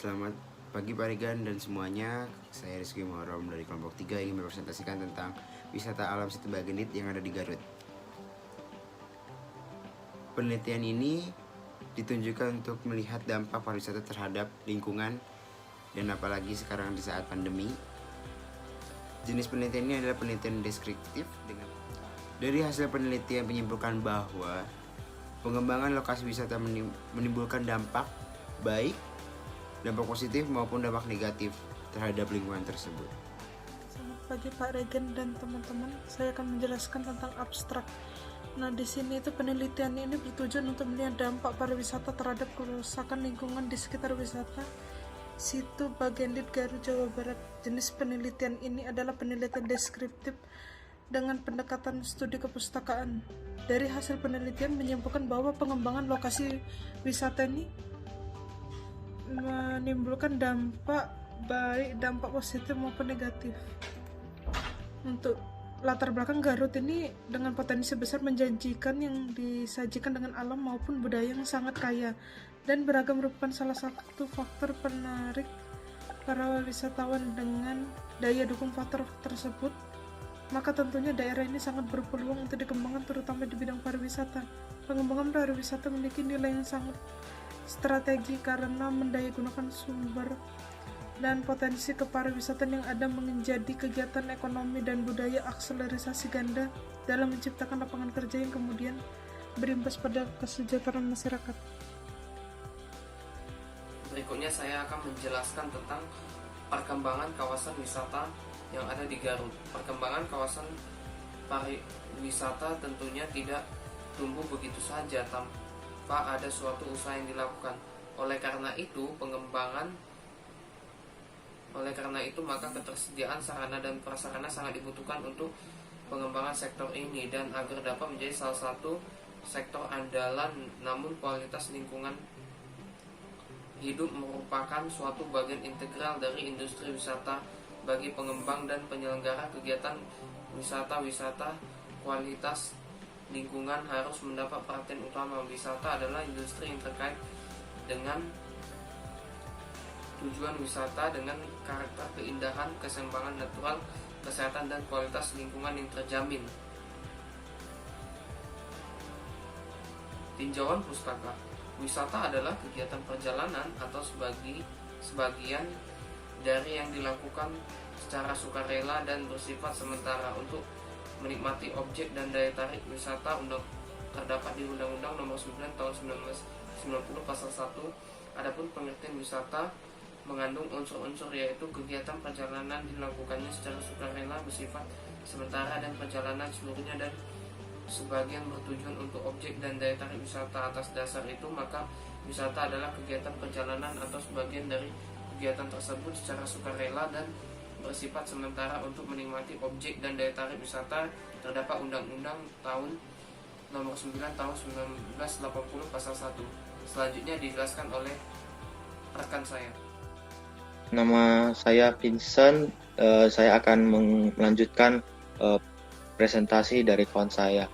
Selamat pagi Pak Regan dan semuanya. Saya Rizky Muharram dari kelompok 3 ingin mempresentasikan tentang wisata alam Situ Bagendit yang ada di Garut. Penelitian ini ditunjukkan untuk melihat dampak pariwisata terhadap lingkungan dan apalagi sekarang di saat pandemi. Jenis penelitian ini adalah penelitian deskriptif dari hasil penelitian menyimpulkan bahwa pengembangan lokasi wisata menimbulkan dampak baik, dampak positif maupun dampak negatif terhadap lingkungan tersebut. Selamat pagi Pak Regen dan teman-teman. Saya akan menjelaskan tentang abstrak. Nah, di sini itu penelitian ini bertujuan untuk melihat dampak pariwisata terhadap kerusakan lingkungan di sekitar wisata Situ Bagendit, Garut, Jawa Barat. Jenis penelitian ini adalah penelitian deskriptif dengan pendekatan studi kepustakaan. Dari hasil penelitian menyimpulkan bahwa pengembangan lokasi wisata ini menimbulkan dampak baik, dampak positif maupun negatif. Untuk latar belakang Garut ini dengan potensi besar menjanjikan yang disajikan dengan alam maupun budaya yang sangat kaya dan beragam merupakan salah satu faktor penarik para wisatawan. Dengan daya dukung faktor tersebut, maka tentunya daerah ini sangat berpeluang untuk dikembangkan terutama di bidang pariwisata. Pengembangan pariwisata memiliki nilai yang sangat strategi karena mendayagunakan sumber dan potensi kepariwisataan yang ada menjadi kegiatan ekonomi dan budaya akselerasi ganda dalam menciptakan lapangan kerja yang kemudian berimbas pada kesejahteraan masyarakat. Berikutnya saya akan menjelaskan tentang perkembangan kawasan wisata yang ada di Garut. Perkembangan kawasan pariwisata tentunya tidak tumbuh begitu saja tanpa ada suatu usaha yang dilakukan. Oleh karena itu maka ketersediaan sarana dan prasarana sangat dibutuhkan untuk pengembangan sektor ini dan agar dapat menjadi salah satu sektor andalan. Namun kualitas lingkungan hidup merupakan suatu bagian integral dari industri wisata. Bagi pengembang dan penyelenggara kegiatan wisata, kualitas lingkungan harus mendapat perhatian utama. Wisata adalah industri yang terkait dengan tujuan wisata dengan karakter keindahan, keseimbangan natural, kesehatan, dan kualitas lingkungan yang terjamin. Tinjauan pustaka. Wisata adalah kegiatan perjalanan atau sebagian dari yang dilakukan secara sukarela dan bersifat sementara untuk menikmati objek dan daya tarik wisata. Terdapat di Undang-Undang Nomor 9 Tahun 1990 Pasal 1. Adapun pengertian wisata mengandung unsur-unsur yaitu kegiatan perjalanan dilakukannya secara sukarela, bersifat sementara, dan perjalanan seluruhnya dan sebagian bertujuan untuk objek dan daya tarik wisata. Atas dasar itu maka wisata adalah kegiatan perjalanan atau sebagian dari kegiatan tersebut secara sukarela dan bersifat sementara untuk menikmati objek dan daya tarik wisata. Terdapat Undang-Undang tahun Nomor 9 Tahun 1980 Pasal 1. Selanjutnya dijelaskan oleh rekan saya. Nama saya Vincent. Saya akan melanjutkan presentasi dari kawan saya,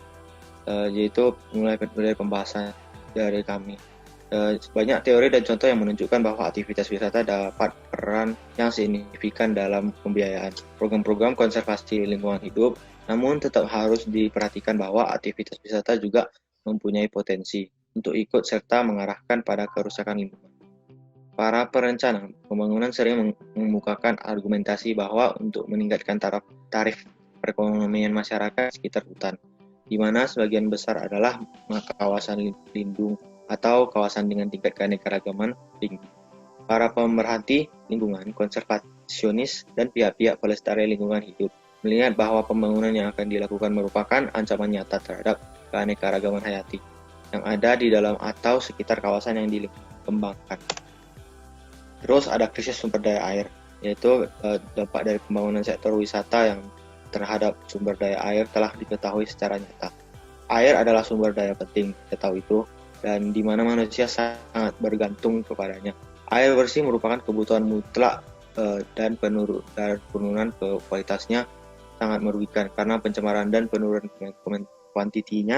yaitu mulai dari pembahasan dari kami. Banyak teori dan contoh yang menunjukkan bahwa aktivitas wisata dapat peran yang signifikan dalam pembiayaan program-program konservasi lingkungan hidup. Namun tetap harus diperhatikan bahwa aktivitas wisata juga mempunyai potensi untuk ikut serta mengarahkan pada kerusakan lingkungan. Para perencana pembangunan sering mengemukakan argumentasi bahwa untuk meningkatkan tarif perekonomian masyarakat sekitar hutan, di mana sebagian besar adalah kawasan lindung atau kawasan dengan tingkat keanekaragaman tinggi. Para pemerhati lingkungan, konservasionis, dan pihak-pihak pelestari lingkungan hidup melihat bahwa pembangunan yang akan dilakukan merupakan ancaman nyata terhadap keanekaragaman hayati yang ada di dalam atau sekitar kawasan yang dikembangkan. Terus ada krisis sumber daya air, yaitu dampak dari pembangunan sektor wisata yang terhadap sumber daya air telah diketahui secara nyata. Air adalah sumber daya penting, kita tahu itu, dan di mana manusia sangat bergantung kepadanya. Air bersih merupakan kebutuhan mutlak dan penurunan kualitasnya sangat merugikan karena pencemaran dan penurunan kuantitinya